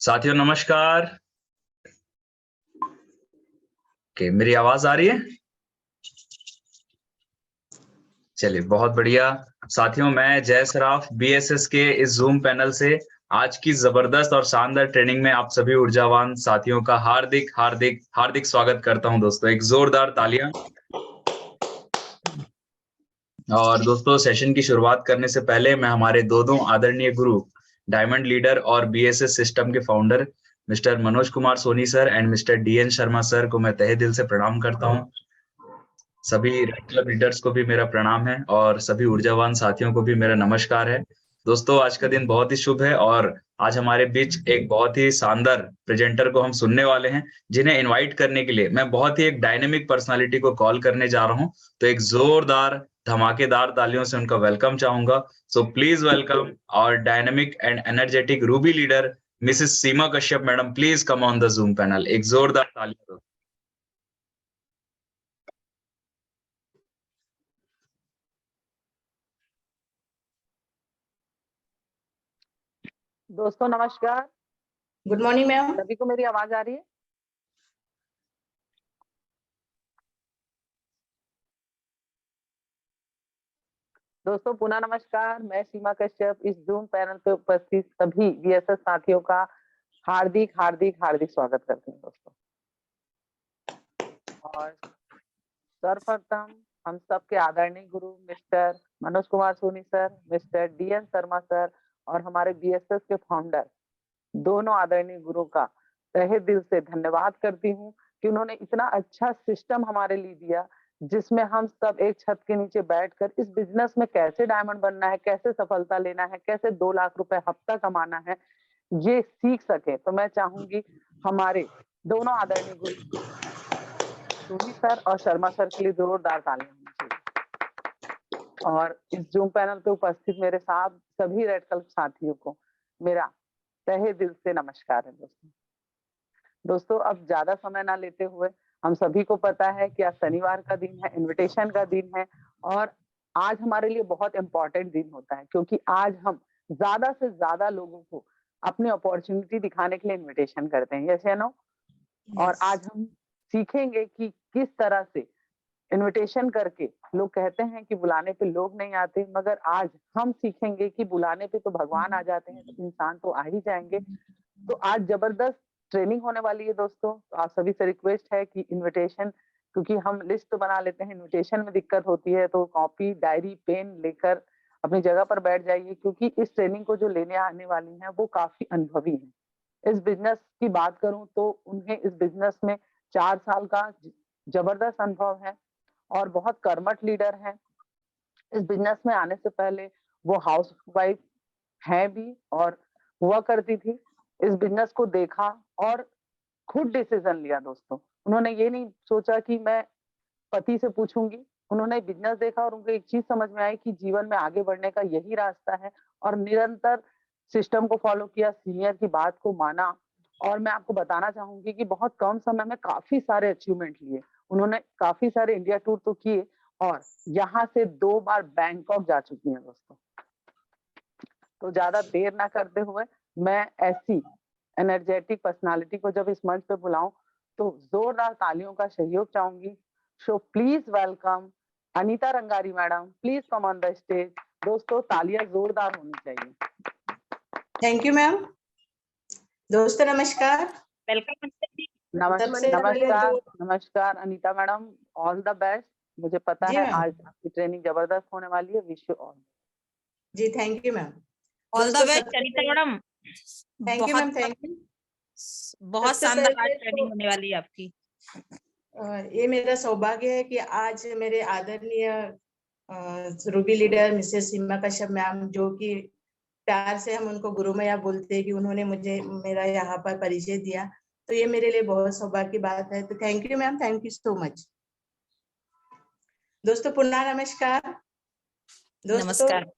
साथियों नमस्कार। मेरी आवाज आ रही है? चलिए बहुत बढ़िया। साथियों मैं जय सराफ बीएसएस के इस जूम पैनल से आज की जबरदस्त और शानदार ट्रेनिंग में आप सभी ऊर्जावान साथियों का हार्दिक हार्दिक हार्दिक स्वागत करता हूं। दोस्तों एक जोरदार तालियां। और दोस्तों सेशन की शुरुआत करने से पहले मैं हमारे दो आदरणीय गुरु डायमंड लीडर और बीएसएस सिस्टम के founder mister Manoj Kumar Soni sir and mister DN Sharma sir को मैं तहे दिल से प्रणाम करता हूं। सभी रेड क्लब लीडर्स को भी मेरा प्रणाम है और सभी ऊर्जावान साथियों को भी मेरा नमस्कार है। दोस्तों आज का दिन बहुत ही शुभ है और आज हमारे बीच एक बहुत ही शानदार प्रेजेंटर को हम सुनने वाले हैं, जिन्हें इनवाइट करने के लिए मैं बहुत ही एक डायनेमिक पर्सनालिटी को कॉल करने जा रहा हूं। तो एक जोरदार धमाकेदार तालियों से उनका वेलकम चाहूंगा। सो प्लीज वेलकम और dynamic and energetic Ruby leader Mrs Seema Kashyap madam. Please come on the zoom panel. एक जोरदार तालियां। दोस्तों नमस्कार। Good morning ma'am. सभी को मेरी आवाज आ रही है? दोस्तों पुनः नमस्कार। मैं सीमा कश्यप इस जूम पैनल पे उपस्थित सभी बीएसएस साथियों का हार्दिक हार्दिक हार्दिक स्वागत करती हूँ दोस्तों। और सर्वप्रथम हम सबके आदरणीय गुरु mister Manoj Kumar Soni sir, mister DN Sharma sir और हमारे बीएसएस के फाउंडर दोनों आदरणीय गुरु का तहे दिल से धन्यवाद करती हूँ कि उन्होंने इतना अच्छा सिस्टम हमारे लिए दिया, जिसमें हम सब एक छत के नीचे बैठकर इस बिजनेस में कैसे डायमंड बनना है, कैसे सफलता लेना है, कैसे 2 लाख रुपए हफ्ता कमाना है, ये सीख सके। तो मैं चाहूंगी हमारे दोनों आदरणीय गुरु सोनी सर और शर्मा सर के लिए जोरदार तालियां होनी चाहिए। और इस जूम पैनल पे उपस्थित मेरे साथ सभी रेड क्लब साथियों को मेरा तहे दिल से नमस्कार है दोस्तों अब ज्यादा समय ना लेते हुए, हम सभी को पता है कि आज शनिवार का दिन है, इनविटेशन का दिन है और आज हमारे लिए बहुत इंपॉर्टेंट दिन होता है, क्योंकि आज हम ज्यादा से ज्यादा लोगों को अपनी अपॉर्चुनिटी दिखाने के लिए इनविटेशन करते हैं, यस या नो? और आज हम सीखेंगे कि किस तरह से इनविटेशन करके, लोग कहते हैं कि बुलाने पे लोग नहीं आते, मगर आज हम सीखेंगे कि बुलाने पे तो भगवान आ जाते हैं, तो इंसान तो आ ही जाएंगे। तो आज जबरदस्त ट्रेनिंग होने वाली है दोस्तों। तो आप सभी से रिक्वेस्ट है कि इनविटेशन, क्योंकि हम लिस्ट तो बना लेते हैं, इनविटेशन में दिक्कत होती है, तो कॉपी डायरी पेन लेकर अपनी जगह पर बैठ जाइए, क्योंकि इस ट्रेनिंग को जो लेने आने वाली हैं वो काफी अनुभवी हैं। इस बिजनेस की बात करूं तो उन्हें इस बिजनेस में 4 साल का जबरदस्त अनुभव है और बहुत कर्मठ लीडर हैं। इस बिजनेस में आने से पहले वो हाउस वाइफ है भी और हुआ करती थी। इस बिजनेस को देखा और खुद डिसीजन लिया दोस्तों। उन्होंने ये नहीं सोचा कि मैं पति से पूछूंगी, उन्होंने बिजनेस देखा और उनको एक चीज समझ में आई कि जीवन में आगे बढ़ने का यही रास्ता है, और निरंतर सिस्टम को फॉलो किया, सीनियर की बात को माना। और मैं आपको बताना चाहूंगी कि बहुत कम समय में काफी सारे अचीवमेंट लिए उन्होंने, काफी सारे इंडिया टूर तो किए और यहाँ से 2 बार बैंकॉक जा चुकी हैं दोस्तों। तो ज्यादा देर ना करते हुए मैं ऐसी एनर्जेटिक पर्सनालिटी को जब इस मंच पे बुलाऊं तो जोरदार तालियों का सहयोग चाहूंगी। So please welcome Anita Rangari madam, please come on the stage. दोस्तों तालियां जोरदार होनी चाहिए। Thank you ma'am. दोस्तों नमस्कार। वेलकम। नमस्कार नमस्कार Anita madam, all the best. मुझे पता है आज आपकी ट्रेनिंग जबरदस्त होने वाली है। Wish you all. जी thank you ma'am. All the best Anita madam. Thank you ma'am. Thank you. बहुत शानदार ट्रेनिंग होने वाली है आपकी। ये मेरा सौभाग्य है कि आज मेरे आदरणीय रूबी लीडर मिसेस सीमा कश्यप मैम, जो कि प्यार से हम उनको गुरु मैया बोलते हैं, कि उन्होंने मुझे मेरा यहाँ पर परिचय दिया, तो ये मेरे लिए बहुत सौभाग्य की बात है। तो thank you ma'am, thank you so much. दोस्तों पुनः नमस्कार। नमस्कार।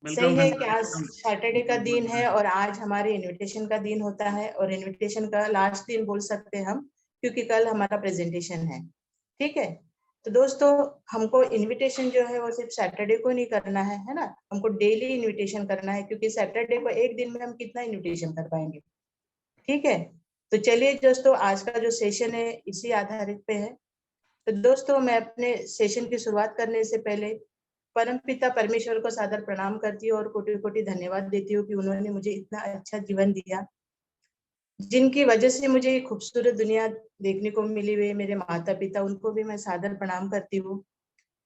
सही है कि आज सैटरडे का दिन है और आज हमारे इनविटेशन का दिन होता है, और इनविटेशन का लास्ट दिन बोल सकते हैं हम, क्योंकि कल हमारा प्रेजेंटेशन है। ठीक है, तो दोस्तों हमको इनविटेशन जो है वो सिर्फ सैटरडे को नहीं करना है ना, हमको डेली इनविटेशन करना है, क्योंकि सैटरडे को एक दिन में हम कितना इनविटेशन कर पाएंगे। ठीक है, तो चलिए दोस्तों, आज का जो सेशन है इसी आधारित पे है। तो दोस्तों, मैं अपने सेशन की शुरुआत करने से पहले परमपिता परमेश्वर को सादर प्रणाम करती हूँ और कोटि कोटि धन्यवाद देती हूँ कि उन्होंने मुझे इतना अच्छा जीवन दिया, जिनकी वजह से मुझे ये खूबसूरत दुनिया देखने को मिली हुई। मेरे माता पिता, उनको भी मैं सादर प्रणाम करती हूँ।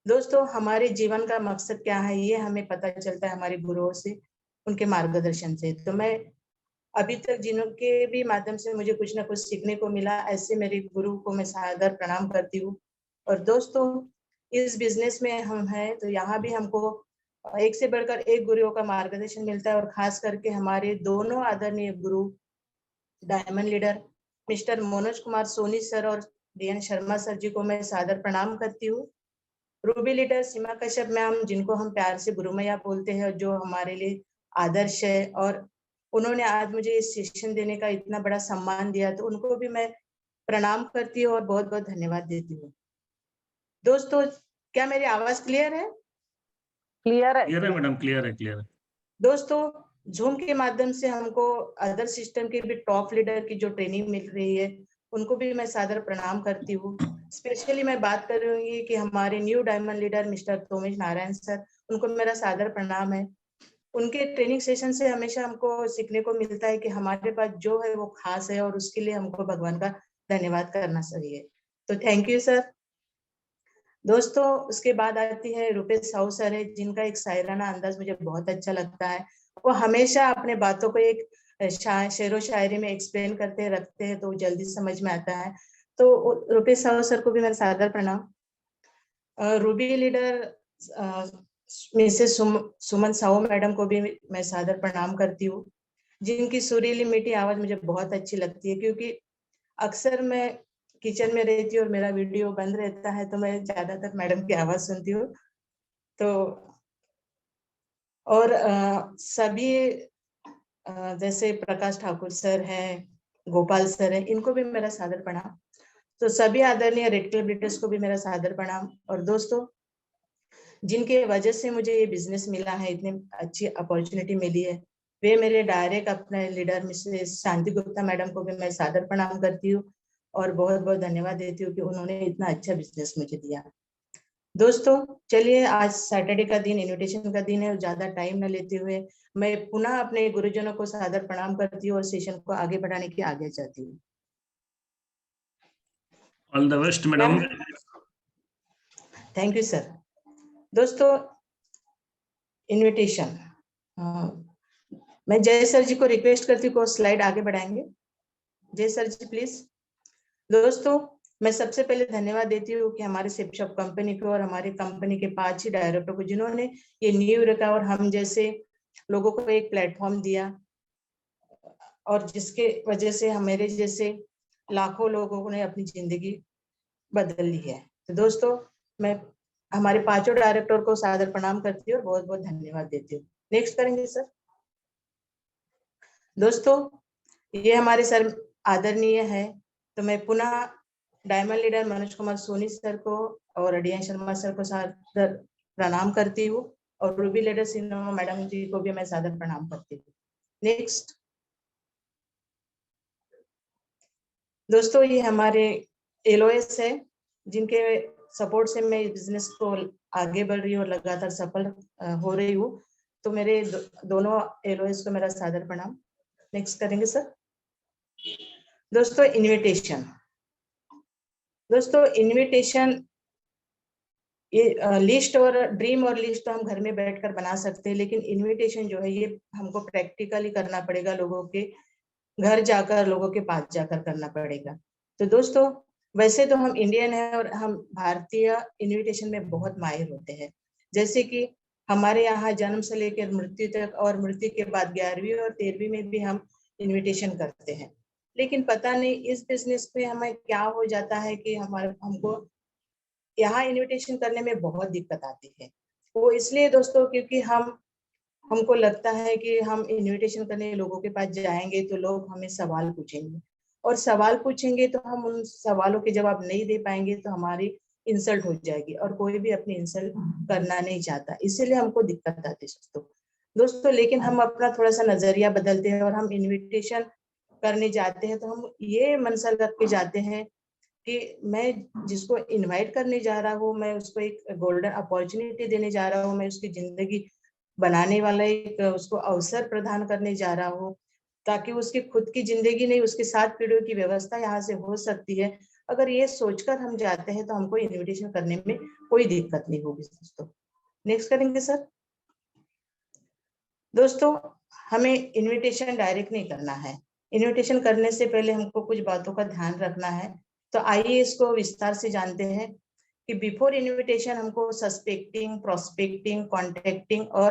दोस्तों, हमारे जीवन का मकसद क्या है ये हमें पता चलता है हमारे गुरुओं से, उनके मार्गदर्शन से। तो मैं अभी तक जिनके भी माध्यम से मुझे कुछ ना कुछ सीखने को मिला, ऐसे मेरे गुरु को मैं सादर प्रणाम करती हूँ। और दोस्तों, इस बिजनेस में हम हैं तो यहाँ भी हमको एक से बढ़कर एक गुरुओं का मार्गदर्शन मिलता है, और खास करके हमारे दोनों आदरणीय गुरु diamond leader mister Manoj Kumar Soni sir और डीएन शर्मा सर जी को मैं सादर प्रणाम करती हूँ। Ruby leader Seema Kashyap ma'am, जिनको हम प्यार से गुरु मैया बोलते हैं, जो हमारे लिए आदर्श है, और उन्होंने आज मुझे इस सेशन देने का इतना बड़ा सम्मान दिया, तो उनको भी मैं प्रणाम करती हूँ और बहुत बहुत धन्यवाद देती हूँ। दोस्तों, क्या मेरी आवाज क्लियर है? क्लियर है? क्लियर है मैडम, क्लियर है, क्लियर है। दोस्तों, जूम के माध्यम से हमको अदर सिस्टम के भी टॉप लीडर की जो ट्रेनिंग मिल रही है, उनको भी मैं सादर प्रणाम करती हूँ। स्पेशली मैं बात करूंगी कि हमारे new diamond leader mister Tomesh Narayan sir, उनको मेरा सादर प्रणाम है। उनके ट्रेनिंग सेशन से हमेशा हमको सीखने को मिलता है कि हमारे पास जो है वो खास है, और उसके लिए हमको भगवान का धन्यवाद करना चाहिए। तो थैंक यू सर। दोस्तों, उसके बाद आती है रूपेश साहू सर है, जिनका एक शायराना अंदाज मुझे बहुत अच्छा लगता है। वो हमेशा अपने बातों को एक शेरो शायरी में एक्सप्लेन करते रखते हैं, तो जल्दी समझ में आता है। तो रूपेश साहू सर को भी मेरा सादर प्रणाम। रूबी लीडर मिसेस सुमन साहू मैडम को भी मैं सादर प्रणाम करती हूँ, जिनकी सुरीली मीठी आवाज मुझे बहुत अच्छी लगती है, क्योंकि अक्सर मैं किचन में रहती हूँ और मेरा वीडियो बंद रहता है, तो मैं ज्यादातर मैडम की आवाज सुनती हूँ। तो और सभी जैसे प्रकाश ठाकुर सर हैं, गोपाल सर हैं, इनको भी मेरा सादर प्रणाम। तो सभी आदरणीय रेड क्लब लीडर्स को भी मेरा सादर प्रणाम। और दोस्तों, जिनके वजह से मुझे ये बिजनेस मिला है, इतनी अच्छी अपॉर्चुनिटी मिली है, वे मेरे डायरेक्ट अपने लीडर मिसेस शांति गुप्ता मैडम को भी मैं सादर प्रणाम करती हूँ और बहुत बहुत धन्यवाद देती हूँ कि उन्होंने इतना अच्छा बिजनेस मुझे दिया। दोस्तों, चलिए, आज सैटरडे का दिन, इनविटेशन का दिन है, और ज्यादा टाइम न लेते हुए मैं पुनः अपने गुरुजनों को सादर प्रणाम करती हूँ और सेशन को आगे बढ़ाने की आज्ञा चाहती हूँ। All the best madam. Thank you sir. दोस्तों, इनविटेशन, मैं जय सर जी को रिक्वेस्ट करती हूँ, स्लाइड आगे बढ़ाएंगे। जय सर जी प्लीज। दोस्तों, मैं सबसे पहले धन्यवाद देती हूँ कि हमारे सिपशॉप कंपनी को और हमारी कंपनी के 5 ही डायरेक्टर को, जिन्होंने ये न्यू रखा और हम जैसे लोगों को एक प्लेटफॉर्म दिया, और जिसके वजह से हमारे जैसे लाखों लोगों ने अपनी जिंदगी बदल ली है। तो दोस्तों, मैं हमारे 5 डायरेक्टर को सादर प्रणाम करती हूँ और बहुत बहुत धन्यवाद देती हूँ। नेक्स्ट करेंगे सर। दोस्तों, ये हमारे सर आदरणीय है, तो मैं पुनः diamond leader Manoj Kumar Soni sir को और डीएन शर्मा सर को सादर प्रणाम करती हूँ, और रूबी लीडर सिन्हा मैडम जी को भी मैं सादर प्रणाम करती हूँ। नेक्स्ट। दोस्तों, ये हमारे एलओएस है, जिनके सपोर्ट से मैं इस बिजनेस को आगे बढ़ रही हूँ और लगातार सफल हो रही हूँ। तो मेरे दोनों एलओएस को मेरा सादर प्रणाम। नेक्स्ट करेंगे सर। दोस्तों, इनविटेशन। दोस्तों, इनविटेशन, ये लिस्ट और ड्रीम और लिस्ट तो हम घर में बैठकर बना सकते हैं, लेकिन इनविटेशन जो है ये हमको प्रैक्टिकली करना पड़ेगा, लोगों के घर जाकर, लोगों के पास जाकर करना पड़ेगा। तो दोस्तों, वैसे तो हम इंडियन हैं और हम भारतीय इनविटेशन में बहुत माहिर होते हैं, जैसे कि हमारे यहाँ जन्म से लेकर मृत्यु तक, और मृत्यु के बाद 11वीं और 13वीं में भी हम इनविटेशन करते हैं। लेकिन पता नहीं इस बिजनेस में हमें क्या हो जाता है कि हमको यहाँ इनविटेशन करने में बहुत दिक्कत आती है। वो इसलिए दोस्तों, क्योंकि हमको लगता है कि हम इनविटेशन करने लोगों के पास जाएंगे तो लोग हमें सवाल पूछेंगे, और सवाल पूछेंगे तो हम उन सवालों के जवाब नहीं दे पाएंगे, तो हमारी इंसल्ट हो जाएगी, और कोई भी अपनी इंसल्ट करना नहीं चाहता, इसीलिए हमको दिक्कत आती है दोस्तों। लेकिन हम अपना थोड़ा सा नजरिया बदलते हैं और हम इनविटेशन करने जाते हैं तो हम ये मनसा रख के जाते हैं कि मैं जिसको इनवाइट करने जा रहा हूँ, मैं उसको एक गोल्डन अपॉर्चुनिटी देने जा रहा हूँ, मैं उसकी जिंदगी बनाने वाला एक उसको अवसर प्रदान करने जा रहा हूँ, ताकि उसकी खुद की जिंदगी नहीं, उसके 7 पीढ़ियों की व्यवस्था यहाँ से हो सकती है। अगर ये सोचकर हम जाते हैं तो हमको इनविटेशन करने में कोई दिक्कत नहीं होगी दोस्तों। नेक्स्ट करेंगे सर। दोस्तों, हमें इनविटेशन डायरेक्ट नहीं करना है। इनविटेशन करने से पहले हमको कुछ बातों का ध्यान रखना है। तो आइए इसको विस्तार से जानते हैं कि बिफोर इनविटेशन हमको सस्पेक्टिंग, प्रोस्पेक्टिंग, कॉन्टेक्टिंग और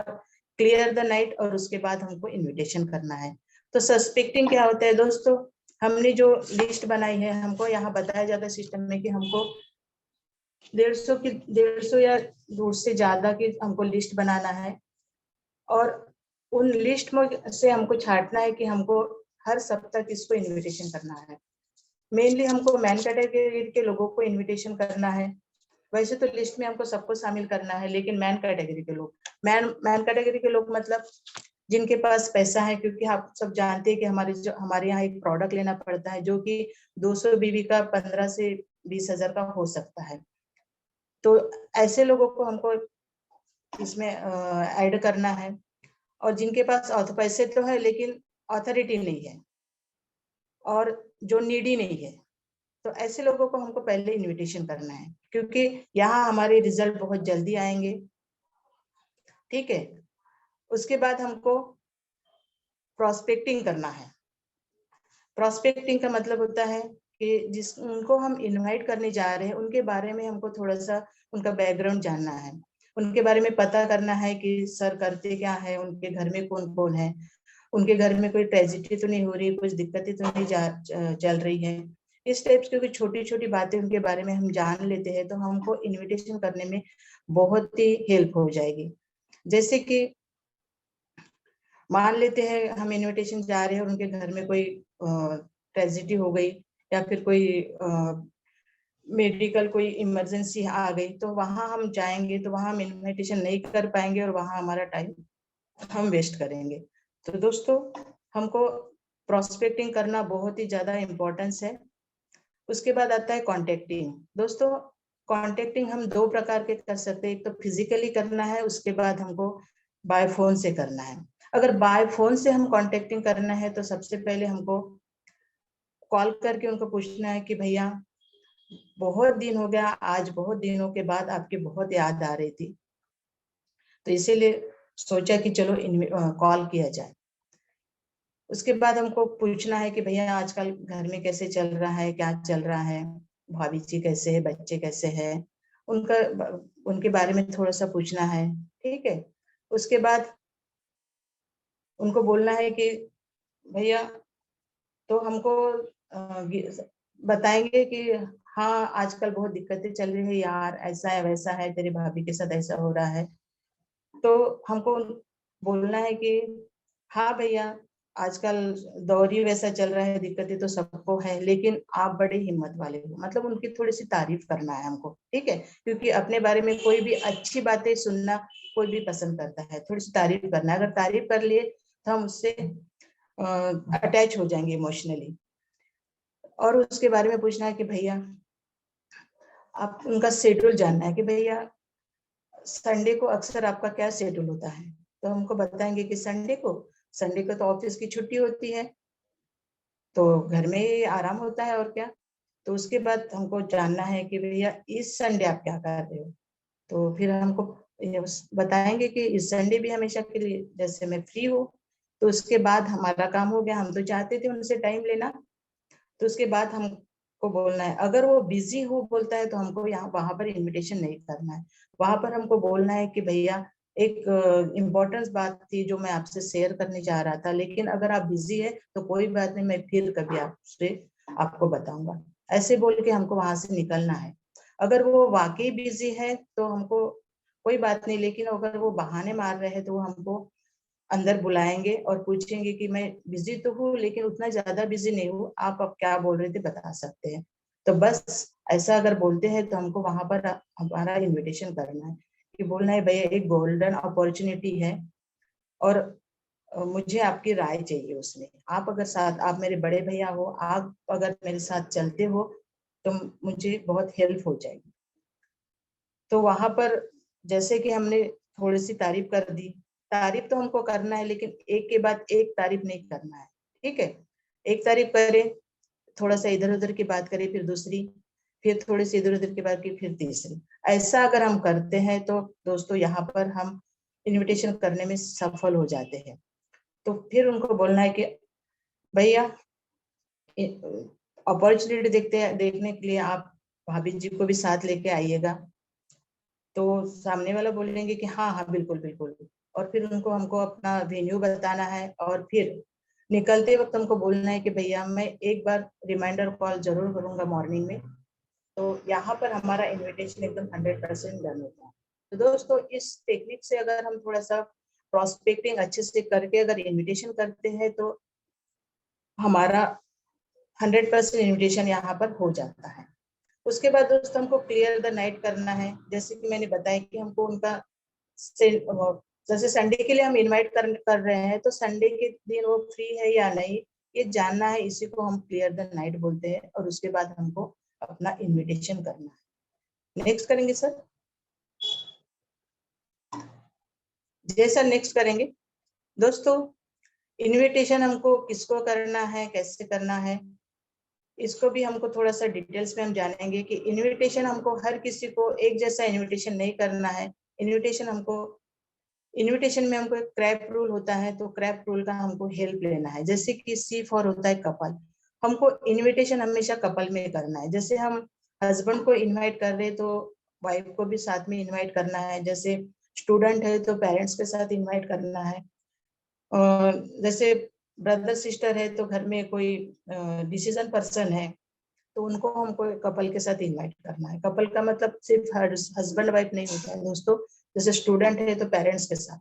क्लियर द नाइट, और उसके बाद हमको इनविटेशन करना है। तो सस्पेक्टिंग क्या होता है दोस्तों? हमने जो लिस्ट बनाई है, हमको यहाँ बताया जाता है सिस्टम में कि हमको 150 या उससे ज्यादा की हमको लिस्ट बनाना है, और उन लिस्ट में से हमको छांटना है कि हमको हर सप्ताह किसको इनविटेशन करना है। मेनली हमको मैन कैटेगरी के लोगों को इनविटेशन करना है। वैसे तो लिस्ट में हमको सबको शामिल करना है, लेकिन मैन कैटेगरी के लोग, मैन कैटेगरी के लोग मतलब जिनके पास पैसा है, क्योंकि आप सब जानते हैं कि हमारे यहाँ एक प्रोडक्ट लेना पड़ता है जो कि 200 बीबी का 15 से 20 हजार का हो सकता है। तो ऐसे लोगों को हमको इसमें ऐड करना है, और जिनके पास पैसे तो है लेकिन अथॉरिटी नहीं है और जो नीडी नहीं है, तो ऐसे लोगों को हमको पहले इनविटेशन करना है, क्योंकि यहाँ हमारे रिजल्ट बहुत जल्दी आएंगे। ठीक है। उसके बाद हमको प्रोस्पेक्टिंग करना है। प्रोस्पेक्टिंग का मतलब होता है कि उनको हम इनवाइट करने जा रहे हैं उनके बारे में हमको थोड़ा सा उनका बैकग्राउंड जानना है, उनके बारे में पता करना है कि सर करते क्या है, उनके घर में कौन कौन है, उनके घर में कोई ट्रेजिडी तो नहीं हो रही, कुछ दिक्कतें तो नहीं चल रही है। इस टाइप की छोटी छोटी बातें उनके बारे में हम जान लेते हैं तो हमको इनविटेशन करने में बहुत ही हेल्प हो जाएगी। जैसे कि मान लेते हैं हम इनविटेशन जा रहे हैं और उनके घर में कोई ट्रेजिडी हो गई या फिर कोई मेडिकल कोई इमरजेंसी आ गई, तो वहां हम जाएंगे तो वहां हम इनविटेशन नहीं कर पाएंगे और वहां हमारा टाइम हम वेस्ट करेंगे। तो दोस्तों, हमको प्रोस्पेक्टिंग करना बहुत ही ज्यादा इम्पोर्टेंस है। उसके बाद आता है कॉन्टेक्टिंग। दोस्तों, कॉन्टेक्टिंग हम 2 प्रकार के कर सकते हैं, एक तो फिजिकली करना है, उसके बाद हमको बाय फोन से करना है। अगर बाय फोन से हम कॉन्टेक्टिंग करना है तो सबसे पहले हमको कॉल करके उनको पूछना है कि भैया बहुत दिन हो गया, आज बहुत दिनों के बाद आपकी बहुत याद आ रही थी, तो इसीलिए सोचा कि चलो कॉल किया जाए। उसके बाद हमको पूछना है कि भैया आजकल घर में कैसे चल रहा है, क्या चल रहा है, भाभी जी कैसे है, बच्चे कैसे हैं, उनके बारे में थोड़ा सा पूछना है। ठीक है। उसके बाद उनको बोलना है कि भैया, तो हमको बताएंगे कि हाँ आजकल बहुत दिक्कतें चल रही है यार, ऐसा है वैसा है, तेरी भाभी के साथ ऐसा हो रहा है। तो हमको बोलना है कि हाँ भैया, आजकल दौर ही वैसा चल रहा है, दिक्कतें तो सबको है, लेकिन आप बड़े हिम्मत वाले हो, मतलब उनकी थोड़ी सी तारीफ करना है हमको। ठीक है। क्योंकि अपने बारे में कोई भी अच्छी बातें सुनना कोई भी पसंद करता है, थोड़ी सी तारीफ करना है। अगर तारीफ कर लिए तो हम उससे अटैच हो जाएंगे इमोशनली। और उसके बारे में पूछना है कि भैया, आप उनका शेड्यूल जानना है कि भैया संडे को अक्सर आपका क्या शेड्यूल होता है। तो हमको बताएंगे कि संडे को तो ऑफिस की छुट्टी होती है, तो घर में ही आराम होता है और क्या। तो उसके बाद हमको जानना है कि भैया इस संडे आप क्या कर रहे हो। तो फिर हमको बताएंगे कि इस संडे भी हमेशा के लिए जैसे मैं फ्री हूँ। तो उसके बाद हमारा काम हो गया, हम तो चाहते थे उनसे टाइम लेना। तो उसके बाद हमको बोलना है, अगर वो बिजी हो बोलता है तो हमको यहाँ वहां पर इनविटेशन नहीं करना है। वहां पर हमको बोलना है कि भैया एक इम्पोर्टेंट बात थी जो मैं आपसे शेयर करने जा रहा था, लेकिन अगर आप बिजी है तो कोई बात नहीं, मैं फिर कभी आपको बताऊंगा। ऐसे बोल के हमको वहां से निकलना है। अगर वो वाकई बिजी है तो हमको कोई बात नहीं, लेकिन अगर वो बहाने मार रहे हैं तो वो हमको अंदर बुलाएंगे और पूछेंगे कि मैं बिजी तो हूँ लेकिन उतना ज्यादा बिजी नहीं हूँ, आप अब क्या बोल रहे थे बता सकते हैं। तो बस ऐसा अगर बोलते हैं तो हमको वहां पर हमारा इनविटेशन करना है कि बोलना है भैया एक गोल्डन अपॉर्चुनिटी है, और मुझे आपकी राय चाहिए उसमें। आप अगर साथ, आप मेरे बड़े भैया हो, आप अगर मेरे साथ चलते हो तो मुझे बहुत हेल्प हो जाएगी। तो वहां पर जैसे कि हमने थोड़ी सी तारीफ कर दी, तारीफ तो हमको करना है लेकिन एक के बाद एक तारीफ नहीं करना है, ठीक है। एक तारीफ करें, थोड़ा सा इधर उधर की बात करें, फिर दूसरी, फिर थोड़ी सी इधर उधर की बात की, फिर तीसरी। ऐसा अगर हम करते हैं तो दोस्तों यहाँ पर हम इनविटेशन करने में सफल हो जाते हैं। तो फिर उनको बोलना है कि भैया अपॉर्चुनिटी देखने के लिए आप भाभी जी को भी साथ लेके आइएगा। तो सामने वाला बोलेंगे कि हाँ हाँ बिल्कुल बिल्कुल, और फिर उनको हमको अपना वेन्यू बताना है, और फिर निकलते वक्त हमको बोलना है कि भैया मैं एक बार रिमाइंडर कॉल जरूर करूंगा मॉर्निंग में। तो यहाँ पर हमारा इनविटेशन एकदम 100% डन होता है। तो दोस्तों इस टेक्निक से अगर हम थोड़ा सा प्रोस्पेक्टिंग अच्छे से करके अगर इनविटेशन करते हैं तो हमारा 100% इनविटेशन यहाँ पर हो जाता है। उसके बाद दोस्तों हमको क्लियर द नाइट करना है। जैसे कि मैंने बताया कि हमको उनका जैसे संडे के लिए हम इनवाइट कर रहे हैं, तो संडे के दिन वो फ्री है या नहीं ये जानना है, इसी को हम क्लियर द नाइट बोलते हैं। और उसके बाद हमको अपना इनविटेशन करना है। नेक्स्ट करेंगे सर। जैसा नेक्स्ट करेंगे दोस्तों, इनविटेशन हमको किसको करना है, कैसे करना है, इसको भी हमको थोड़ा सा डिटेल्स में हम जानेंगे कि इनविटेशन हमको हर किसी को एक जैसा इनविटेशन नहीं करना है। इनविटेशन में हमको एक क्रैप रूल होता है, तो क्रैप रूल का हमको हेल्प लेना है। जैसे कि सी फॉर होता है कपल, हमको इनविटेशन हमेशा कपल में करना है। जैसे हम हस्बैंड को इनवाइट कर रहे तो वाइफ को भी साथ में इनवाइट करना है। जैसे स्टूडेंट है तो पेरेंट्स के साथ इनवाइट करना है। जैसे ब्रदर सिस्टर है तो घर में कोई डिसीजन पर्सन है तो उनको हमको कपल के साथ इनवाइट करना है। कपल का मतलब सिर्फ हस्बैंड वाइफ नहीं होता है दोस्तों। जैसे स्टूडेंट है तो पेरेंट्स के साथ।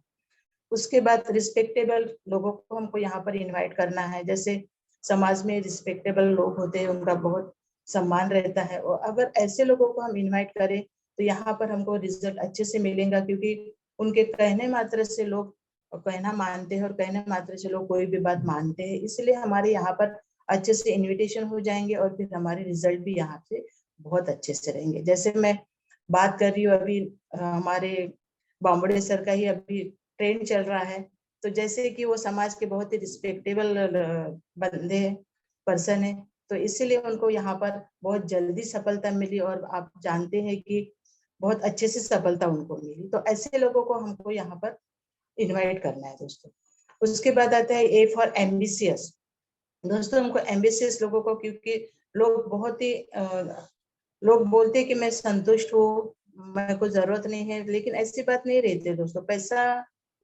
उसके बाद रिस्पेक्टेबल लोगों को हमको यहाँ पर इनवाइट करना है। जैसे समाज में रिस्पेक्टेबल लोग होते हैं, उनका बहुत सम्मान रहता है, और अगर ऐसे लोगों को हम इनवाइट करें तो यहाँ पर हमको रिजल्ट अच्छे से मिलेगा, क्योंकि उनके कहने मात्र से लोग कहना मानते हैं और कहने मात्र से लोग कोई भी बात मानते हैं। इसलिए हमारे यहाँ पर अच्छे से इनविटेशन हो जाएंगे और फिर हमारे रिजल्ट भी यहाँ से बहुत अच्छे से रहेंगे। जैसे मैं बात कर रही हूँ अभी हमारे बामबड़े सर का ही अभी ट्रेंड चल रहा है, तो जैसे कि वो समाज के बहुत ही रिस्पेक्टेबल बंदे हैं, पर्सन है, तो इसीलिए उनको यहाँ पर बहुत जल्दी सफलता मिली और आप जानते हैं कि बहुत अच्छे से सफलता उनको मिली। तो ऐसे लोगों को हमको यहाँ पर इनवाइट करना है दोस्तों। उसके बाद आता है ए फॉर एम्बिशियस। दोस्तों हमको एम्बिशियस लोगों को, क्योंकि लोग बहुत ही लोग बोलते हैं कि मैं संतुष्ट हूँ, मेरे को जरूरत नहीं है, लेकिन ऐसी बात नहीं रहती है दोस्तों। पैसा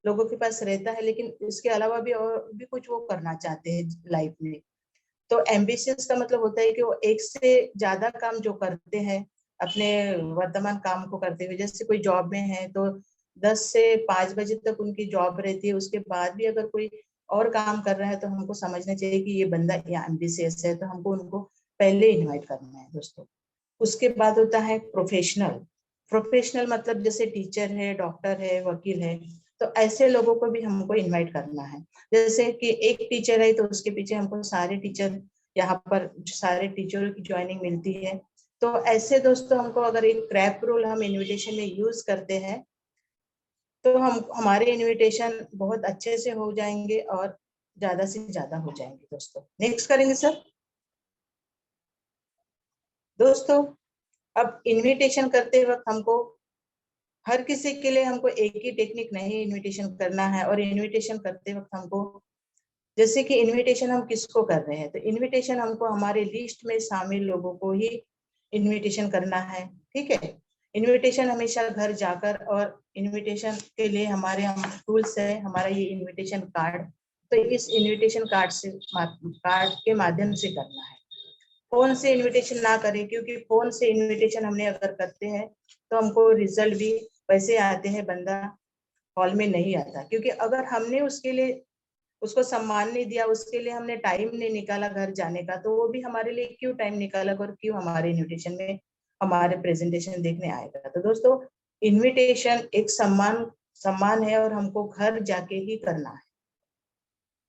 लोगों के पास रहता है लेकिन इसके अलावा भी और भी कुछ वो करना चाहते हैं लाइफ में। तो एम्बिशियस का मतलब होता है कि वो एक से ज्यादा काम जो करते हैं अपने वर्तमान काम को करते हुए। जैसे कोई जॉब में है तो 10 से 5 बजे तक उनकी जॉब रहती है, उसके बाद भी अगर कोई और काम कर रहा है तो हमको समझना चाहिए कि ये बंदा एम्बिशियस है, तो हमको उनको पहले इन्वाइट करना है दोस्तों। उसके बाद होता है प्रोफेशनल। प्रोफेशनल मतलब जैसे टीचर है, डॉक्टर है, वकील है, तो ऐसे लोगों को भी हमको इनवाइट करना है। जैसे कि एक टीचर है तो उसके पीछे हमको सारे टीचर, यहाँ पर सारे टीचरों की ज्वाइनिंग मिलती है। तो ऐसे दोस्तों हमको अगर एक क्रैप रूल हम इनविटेशन में यूज करते हैं तो हम हमारे इनविटेशन बहुत अच्छे से हो जाएंगे और ज्यादा से ज्यादा हो जाएंगे दोस्तों। नेक्स्ट करेंगे सर। दोस्तों अब इनविटेशन करते वक्त हमको हर किसी के लिए हमको एक ही टेक्निक नहीं इनविटेशन करना है। और इनविटेशन करते वक्त हमको, जैसे कि इनविटेशन हम किसको कर रहे हैं, तो इनविटेशन हमको हमारे लिस्ट में शामिल लोगों को ही इनविटेशन करना है, ठीक है। इनविटेशन हमेशा घर जाकर, और इनविटेशन के लिए हमारे टूल्स है हमारा ये इनविटेशन कार्ड। तो इस इनविटेशन कार्ड के माध्यम से करना है। फोन से इनविटेशन ना करें, क्योंकि फोन से इनविटेशन हमने अगर करते हैं तो हमको रिजल्ट भी वैसे आते हैं, बंदा हॉल में नहीं आता। क्योंकि अगर हमने उसके लिए उसको सम्मान नहीं दिया, उसके लिए हमने टाइम नहीं निकाला घर जाने का, तो वो भी हमारे लिए क्यों टाइम निकाला और क्यों हमारे इनविटेशन में हमारे प्रेजेंटेशन देखने आएगा। तो दोस्तों इनविटेशन एक सम्मान है और हमको घर जाके ही करना है।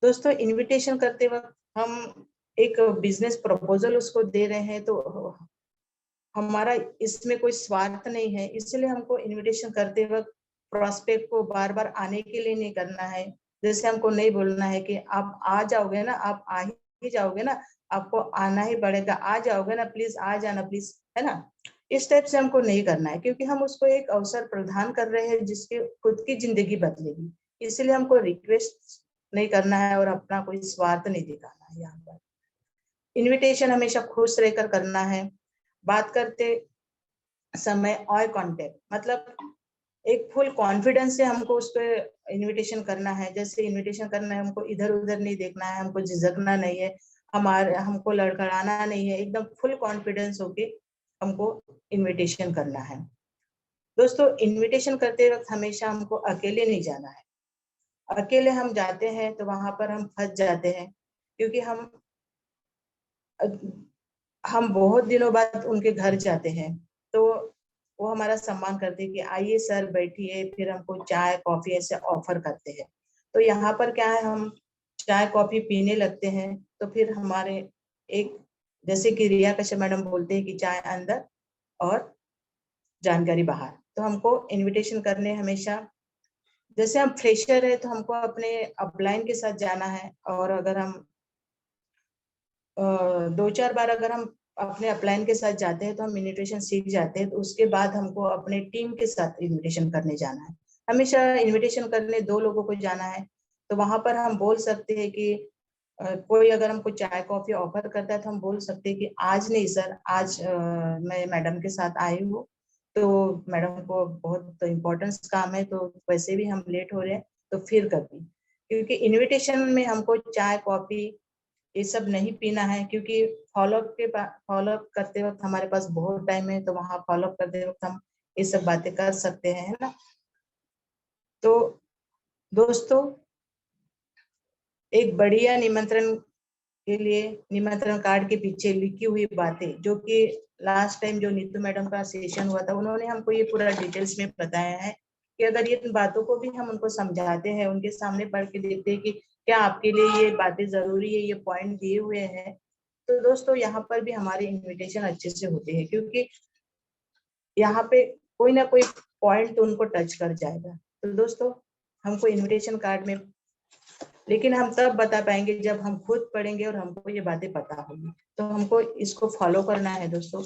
दोस्तों इनविटेशन करते वक्त हम एक बिजनेस प्रपोजल उसको दे रहे हैं, तो हमारा इसमें कोई स्वार्थ नहीं है, इसलिए हमको इनविटेशन करते वक्त प्रोस्पेक्ट को बार बार आने के लिए नहीं करना है। जैसे हमको नहीं बोलना है कि आप आ जाओगे ना, आप आ ही जाओगे ना, आपको आना ही पड़ेगा, आ जाओगे ना, प्लीज आ जाना प्लीज, है ना। इस टाइप से हमको नहीं करना है, क्योंकि हम उसको एक अवसर प्रदान कर रहे हैं जिसके खुद की जिंदगी बदलेगी। इसलिए हमको रिक्वेस्ट नहीं करना है और अपना कोई स्वार्थ नहीं दिखाना है। यहाँ पर इनविटेशन हमेशा खुश रहकर करना है। बात करते समय ऑय कांटेक्ट, मतलब एक फुल कॉन्फिडेंस से हमको उस पर इनविटेशन करना है। जैसे इनविटेशन करना है, हमको इधर उधर नहीं देखना है, हमको झिझकना नहीं है, हमको लड़खड़ाना नहीं है, एकदम फुल कॉन्फिडेंस होके हमको इनविटेशन करना है। दोस्तों इनविटेशन करते वक्त हमेशा हमको अकेले नहीं जाना है। अकेले हम जाते हैं तो वहां पर हम फंस जाते हैं, क्योंकि हम बहुत दिनों बाद उनके घर जाते हैं, तो वो हमारा सम्मान करते हैं कि आइए सर बैठिए, फिर हमको चाय कॉफी ऐसे ऑफर करते हैं। तो यहाँ पर क्या है, हम चाय कॉफी पीने लगते हैं, तो फिर हमारे एक, जैसे कि रिया कश्यप मैडम बोलते हैं कि चाय अंदर और जानकारी बाहर। तो हमको इनविटेशन करने हमेशा, जैसे हम फ्रेशर है तो हमको अपने अपलाइन के साथ जाना है, और अगर हम 2-4 बार अगर हम अपने अपलाइन के साथ जाते हैं तो हम इनविटेशन सीख जाते हैं। तो उसके बाद हमको अपने टीम के साथ इनविटेशन करने जाना है। हमेशा इनविटेशन करने 2 लोगों को जाना है। तो वहां पर हम बोल सकते हैं कि कोई अगर हमको चाय कॉफी ऑफर करता है तो हम बोल सकते हैं कि आज नहीं सर, आज मैं मैडम के साथ आई हूँ, तो मैडम को बहुत इम्पोर्टेंस काम है, तो वैसे भी हम लेट हो रहे हैं, तो फिर कभी। क्योंकि इनविटेशन में हमको चाय कॉफी ये सब नहीं पीना है, क्योंकि फॉलोअप करते वक्त हमारे पास बहुत टाइम है, तो वहां फॉलोअप करते वक्त हम ये सब बातें कर सकते हैं, है ना। तो दोस्तों एक बढ़िया निमंत्रण के लिए निमंत्रण कार्ड के पीछे लिखी हुई बातें, जो कि लास्ट टाइम जो नीतू मैडम का सेशन हुआ था, उन्होंने हमको ये पूरा डिटेल्स में बताया है कि अगर ये बातों को भी हम उनको समझाते हैं, उनके सामने पढ़ के देखते हैं कि क्या आपके लिए ये बातें जरूरी है, ये पॉइंट दिए हुए हैं, तो दोस्तों यहाँ पर भी हमारे इन्विटेशन अच्छे से होते हैं, क्योंकि यहाँ पे कोई ना कोई पॉइंट तो उनको टच कर जाएगा। तो दोस्तों हमको इन्विटेशन कार्ड में, लेकिन हम तब बता पाएंगे जब हम खुद पढ़ेंगे और हमको ये बातें पता होगी, तो हमको इसको फॉलो करना है दोस्तों।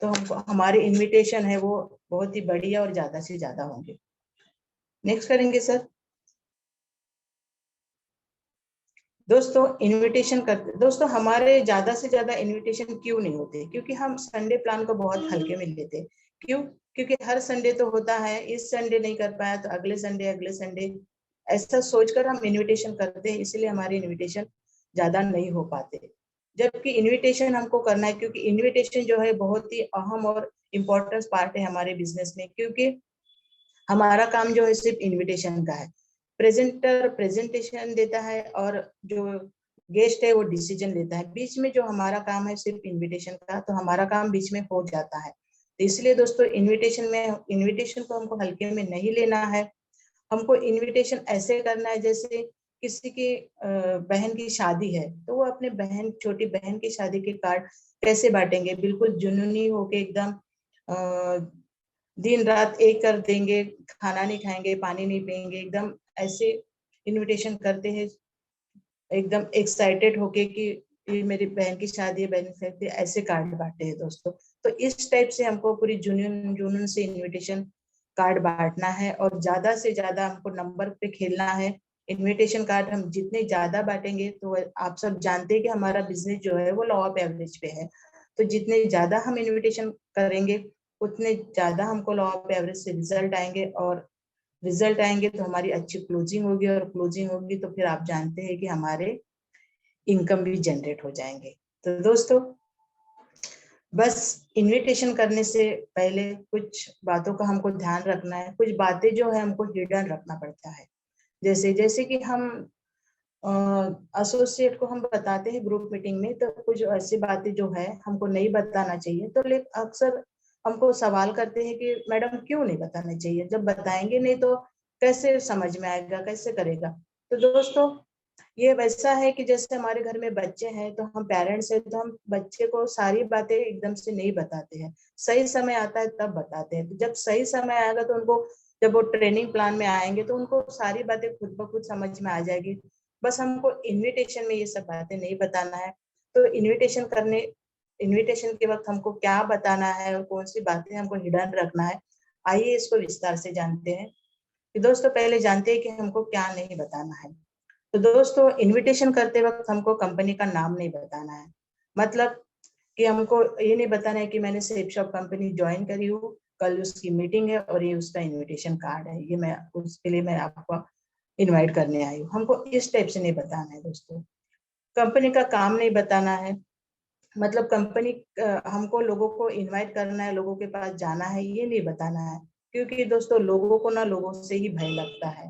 तो हमको हमारे इनविटेशन है वो बहुत ही बढ़िया और ज्यादा से ज्यादा होंगे। नेक्स्ट करेंगे सर। दोस्तों इनविटेशन करते, दोस्तों हमारे ज्यादा से ज्यादा इनविटेशन क्यों नहीं होते, क्योंकि हम संडे प्लान को बहुत हल्के में लेते हैं। क्यों? क्योंकि हर संडे तो होता है, इस संडे नहीं कर पाया तो अगले संडे ऐसा सोचकर हम इनविटेशन करते हैं, इसलिए हमारे इनविटेशन ज्यादा नहीं हो पाते। जबकि इनविटेशन हमको करना है, क्योंकि इनविटेशन जो है बहुत ही अहम और इम्पोर्टेंट पार्ट है हमारे बिजनेस में, क्योंकि हमारा काम जो है सिर्फ इनविटेशन का है। प्रेजेंटर प्रेजेंटेशन देता है और जो गेस्ट है वो डिसीजन लेता है। बीच में जो हमारा काम है सिर्फ इनविटेशन का, तो हमारा काम बीच में हो जाता है। तो इसलिए दोस्तों इनविटेशन को हमको हल्के में नहीं लेना है। हमको इनविटेशन ऐसे करना है, जैसे किसी की बहन की शादी है, तो वो अपने छोटी बहन की शादी के कार्ड कैसे बांटेंगे, बिल्कुल जुनूनी होके एकदम दिन रात एक कर देंगे, खाना नहीं खाएंगे, पानी नहीं पिएंगे, एकदम ऐसे इनविटेशन करते हैं, एकदम एक्साइटेड होके कि ये मेरी बहन की शादी है, बहन की शादी, ऐसे कार्ड बांटे हैं दोस्तों। तो इस टाइप से हमको पूरी जुनून से इनविटेशन कार्ड बांटना है, और ज्यादा से ज्यादा हमको नंबर पे खेलना है। इनविटेशन कार्ड हम जितने ज्यादा बांटेंगे, तो आप सब जानते हैं कि हमारा बिजनेस जो है वो लॉ ऑफ एवरेज पे है, तो जितने ज्यादा हम इनविटेशन करेंगे उतने ज्यादा हमको लॉ ऑफ एवरेज से रिजल्ट आएंगे, और रिजल्ट आएंगे तो हमारी अच्छी क्लोजिंग होगी, और क्लोजिंग होगी तो फिर आप जानते हैं कि हमारे इनकम भी जनरेट हो जाएंगे। तो दोस्तों बस इनविटेशन करने से पहले कुछ बातों का हमको ध्यान रखना है, कुछ बातें जो है हमको हिडन रखना पड़ता है। जैसे कि हम एसोसिएट को हम बताते हैं ग्रुप मीटिंग में, तो कुछ ऐसी बातें जो है हमको नहीं बताना चाहिए, तो अक्सर हमको सवाल करते हैं कि मैडम क्यों नहीं बताना चाहिए, जब बताएंगे नहीं तो कैसे समझ में आएगा, कैसे करेगा। तो दोस्तों ये वैसा है कि जैसे हमारे घर में बच्चे हैं तो हम पेरेंट्स हैं, तो हम बच्चे को सारी बातें एकदम से नहीं बताते हैं, सही समय आता है तब बताते हैं। तो जब सही समय आएगा तो उनको, जब वो ट्रेनिंग प्लान में आएंगे तो उनको सारी बातें खुद ब खुद समझ में आ जाएगी। बस हमको इन्विटेशन में ये सब बातें नहीं बताना है। तो इन्विटेशन के वक्त हमको क्या बताना है और कौन सी बातें हमको हिडन रखना है, आइए इसको विस्तार से जानते हैं। कि दोस्तों पहले जानते हैं कि हमको क्या नहीं बताना है। तो दोस्तों इनविटेशन करते वक्त हमको कंपनी का नाम नहीं बताना है। मतलब कि हमको ये नहीं बताना है कि मैंने सेफ शॉप कंपनी ज्वाइन करी हूँ, कल उसकी मीटिंग है और ये उसका इनविटेशन कार्ड है, ये मैं उसके लिए मैं आपको इनवाइट करने आई हूँ। हमको इस टाइप से नहीं बताना है दोस्तों। कंपनी का काम नहीं बताना है, मतलब कंपनी हमको लोगों को इनवाइट करना है, लोगों के पास जाना है, ये नहीं बताना है। क्योंकि दोस्तों लोगों को ना लोगों से ही भय लगता है,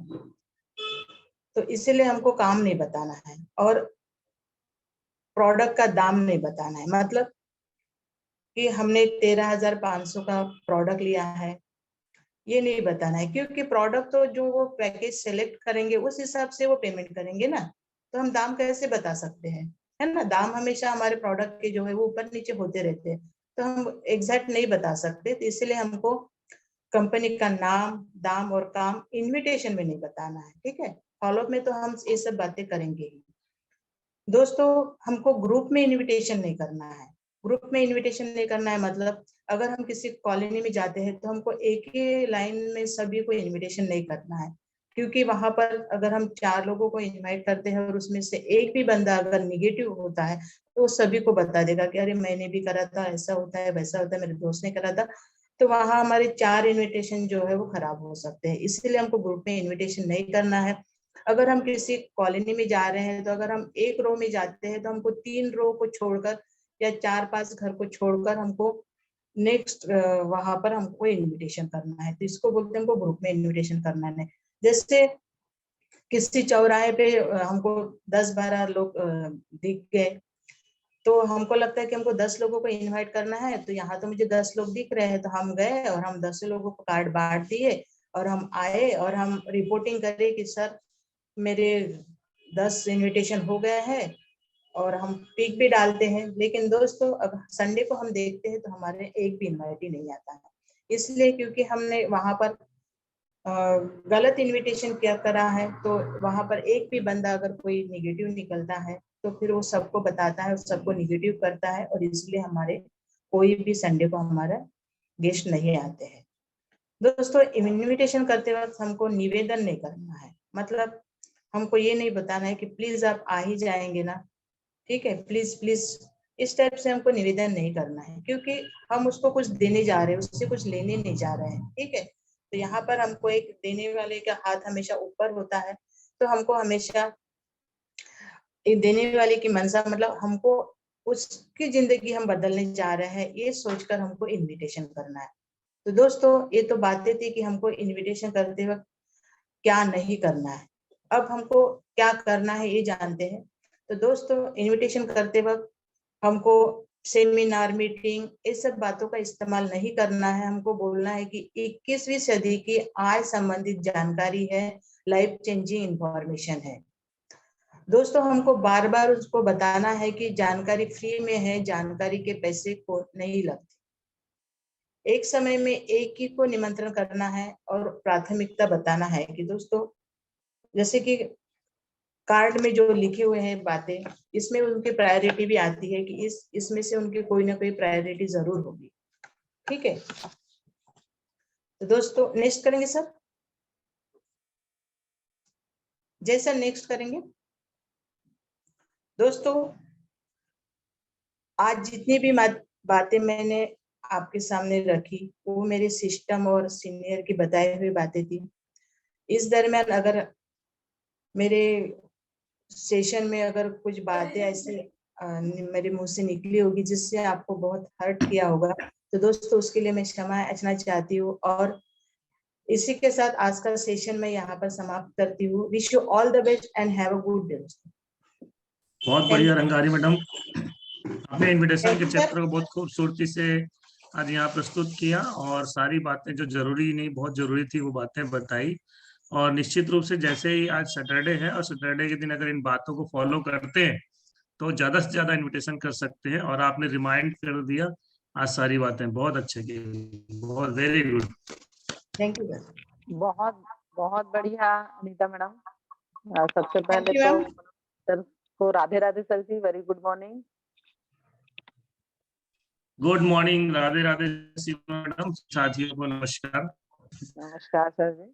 तो इसीलिए हमको काम नहीं बताना है। और प्रोडक्ट का दाम नहीं बताना है, मतलब कि हमने 13,500 का प्रोडक्ट लिया है, ये नहीं बताना है। क्योंकि प्रोडक्ट तो जो वो पैकेज सेलेक्ट करेंगे उस हिसाब से वो पेमेंट करेंगे ना, तो हम दाम कैसे बता सकते हैं, है ना। दाम हमेशा हमारे प्रोडक्ट के जो है वो ऊपर नीचे होते रहते हैं, तो हम एग्जैक्ट नहीं बता सकते। तो इसलिए हमको कंपनी का नाम, दाम और काम इनविटेशन में नहीं बताना है, ठीक है। फॉलोअप में तो हम ये सब बातें करेंगे ही। दोस्तों हमको ग्रुप में इनविटेशन नहीं करना है। ग्रुप में इनविटेशन नहीं करना है मतलब अगर हम किसी कॉलोनी में जाते हैं तो हमको एक ही लाइन में सभी को इनविटेशन नहीं करना है। क्योंकि वहां पर अगर हम 4 लोगों को इनवाइट करते हैं और उसमें से एक भी बंदा अगर निगेटिव होता है तो वो सभी को बता देगा कि अरे मैंने भी करा था, ऐसा होता है वैसा होता है, मेरे दोस्त ने करा था। तो वहां हमारे 4 इनविटेशन जो है वो खराब हो सकते हैं। इसीलिए हमको ग्रुप में इनविटेशन नहीं करना है। अगर हम किसी कॉलोनी में जा रहे हैं तो अगर हम एक रो में जाते हैं तो हमको 3 रो को छोड़कर या 4-5 घर को छोड़कर हमको नेक्स्ट वहां पर हमको इनविटेशन करना है। तो इसको बोलते हैं हमको ग्रुप में इनविटेशन करना है। जैसे किसी चौराहे पे हमको 10-12 लोग दिख गए, तो हमको लगता है कि हमको 10 लोगों को इनवाइट करना है, तो यहाँ तो मुझे 10 लोग दिख रहे हैं, तो हम गए और हम 10 लोगों को कार्ड बांट दिए और हम आए और हम रिपोर्टिंग करे कि सर मेरे 10 इनविटेशन हो गए हैं, और हम पिक भी डालते हैं। लेकिन दोस्तों अब संडे को हम देखते हैं तो हमारे एक भी इनवाइट ही नहीं आता है। इसलिए क्योंकि हमने वहां पर गलत इनविटेशन क्या करा है, तो वहां पर एक भी बंदा अगर कोई निगेटिव निकलता है तो फिर वो सबको बताता है और सबको निगेटिव करता है, और इसलिए हमारे कोई भी संडे को हमारा गेस्ट नहीं आते हैं। दोस्तों इनविटेशन करते वक्त हमको निवेदन नहीं करना है, मतलब हमको ये नहीं बताना है कि प्लीज आप आ ही जाएंगे ना, ठीक है, प्लीज प्लीज, इस टाइप से हमको निवेदन नहीं करना है। क्योंकि हम उसको कुछ देने जा रहे हैं, उससे कुछ लेने नहीं जा रहे हैं, ठीक है। तो यहाँ पर हमको एक देने वाले का हाथ हमेशा ऊपर होता है, तो हमको हमेशा एक देने वाले की मंशा, मतलब हमको उसकी जिंदगी हम बदलने जा रहे हैं ये सोचकर हमको इनविटेशन करना है। तो दोस्तों ये तो बातें थी कि हमको इनविटेशन करते वक्त क्या नहीं करना है। अब हमको क्या करना है ये जानते हैं। तो दोस्तों इनविटेशन करते वक्त हमको सेमिनार, मीटिंग, इस सब बातों का इस्तेमाल नहीं करना है। हमको बोलना है कि 21वीं सदी की आय संबंधित जानकारी है, लाइफ चेंजिंग इंफॉर्मेशन है। दोस्तों हमको बार बार उसको बताना है कि जानकारी फ्री में है, जानकारी के पैसे को नहीं लगते। एक समय में एक ही को निमंत्रण करना है और प्राथमिकता बताना है कि दोस्तों जैसे कि कार्ड में जो लिखे हुए हैं बातें, इसमें उनकी प्रायोरिटी भी आती है कि इसमें से उनकी कोई ना कोई प्रायोरिटी जरूर होगी, ठीक है। तो दोस्तों नेक्स्ट करेंगे सर, जय सर नेक्स्ट करेंगे। दोस्तों आज जितनी भी बातें मैंने आपके सामने रखी वो मेरे सिस्टम और सीनियर की बताई हुई बातें थी। इस दरमियान अगर मेरे सेशन में अगर कुछ बातें ऐसे मेरे मुंह से निकली होगी जिससे आपको बहुत हर्ट किया होगा, तो दोस्तों उसके लिए मैं क्षमा याचना चाहती हूँ। और इसी के साथ आज का सेशन मैं यहाँ पर समाप्त करती हूँ। Wish you all the best and have a good day. बहुत बढ़िया रंगारी मैडम, आपने इनविटेशन के Thank you, चैप्टर sir. को बहुत खूबसूरती से आज यहाँ प्रस्तुत किया और सारी बातें जो जरूरी नहीं बहुत जरूरी थी वो बातें बताई। और निश्चित रूप से जैसे ही आज सैटरडे है और सैटरडे के दिन अगर इन बातों को फॉलो करते हैं तो ज्यादा से ज्यादा इनविटेशन कर सकते हैं। और आपने रिमाइंड कर दिया आज सारी बातें, बहुत अच्छे की, बहुत very good. Thank you sir. बहुत बहुत बढ़िया अनीता मैडम। सबसे पहले you, तो ma'am. सर को Radhe Radhe sir ji, very good morning. Good morning, Radhe Radhe Seema madam, साथियों को नमस्कार। नमस्कार सर जी।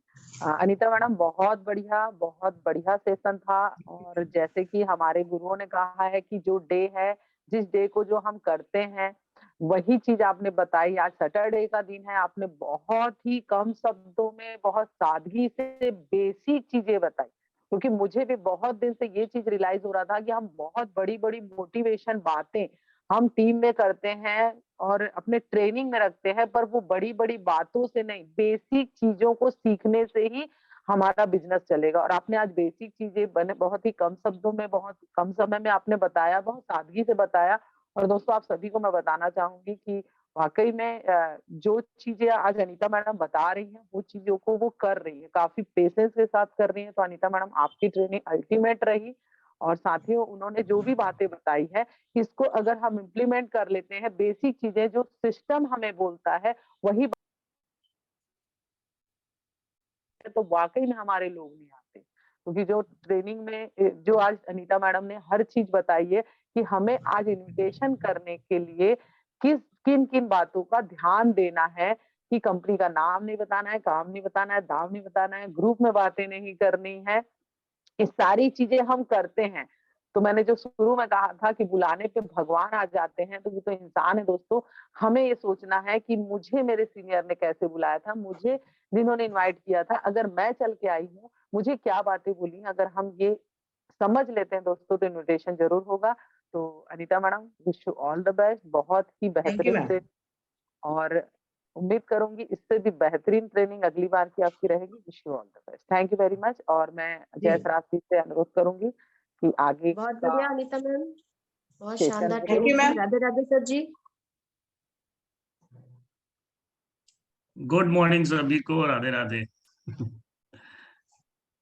अनीता मैडम बहुत बढ़िया सेशन था। और जैसे कि हमारे गुरुओं ने कहा है कि जो डे है, जिस डे को जो हम करते हैं वही चीज आपने बताई। आज सैटरडे का दिन है, आपने बहुत ही कम शब्दों में बहुत सादगी से बेसिक चीजें बताई। क्योंकि मुझे भी बहुत दिन से ये चीज रियलाइज हो रहा था कि हम बहुत बड़ी बड़ी मोटिवेशन बातें हम टीम में करते हैं और अपने ट्रेनिंग में रखते हैं, पर वो बड़ी बड़ी बातों से नहीं, बेसिक चीजों को सीखने से ही हमारा बिजनेस चलेगा। और आपने आज बेसिक चीजें बने बहुत ही कम शब्दों में बहुत कम समय में आपने बताया, बहुत सादगी से बताया। और दोस्तों आप सभी को मैं बताना चाहूंगी कि वाकई में जो चीजें आज अनीता मैडम बता रही हैं वो चीजों को वो कर रही है, काफी पेशेंस के साथ कर रही है। तो अनीता मैडम आपकी ट्रेनिंग अल्टीमेट रही। और साथियों उन्होंने जो भी बातें बताई है, इसको अगर हम इम्प्लीमेंट कर लेते हैं, बेसिक चीजें जो सिस्टम हमें बोलता है वही, तो वाकई में हमारे लोग नहीं आते। क्योंकि जो ट्रेनिंग में जो आज अनीता मैडम ने हर चीज बताई है कि हमें आज इन्विटेशन करने के लिए किन किन बातों का ध्यान देना है, कि कंपनी का नाम नहीं बताना है, काम नहीं बताना है, दाम नहीं बताना है, ग्रुप में बातें नहीं करनी है, ये सारी चीजें हम करते हैं। तो मैंने जो शुरू में कहा था कि बुलाने पे भगवान आ जाते हैं, तो ये तो इंसान है दोस्तों। हमें ये सोचना है कि मुझे मेरे सीनियर ने कैसे बुलाया था, मुझे जिन्होंने इनवाइट किया था, अगर मैं चल के आई हूँ, मुझे क्या बातें बोली। अगर हम ये समझ लेते हैं दोस्तों तो इन्विटेशन जरूर होगा। तो Anita madam wish you all the best, बहुत ही बेहतरीन ma'am. से। और उम्मीद करूंगी इससे भी बेहतरीन ट्रेनिंग अगली बार की आपकी रहेगी। Wish you all the best, thank you very much. और मैं जय सराज जी से अनुरोध करूंगी कि आगे बहुत का बढ़िया अनीता मैम, बहुत सेशन शानदार में Thank you, ट्रेनिंग ma'am. थी। राधे राधे सर जी। गुड मॉर्निंग सभी को, राधे राधे।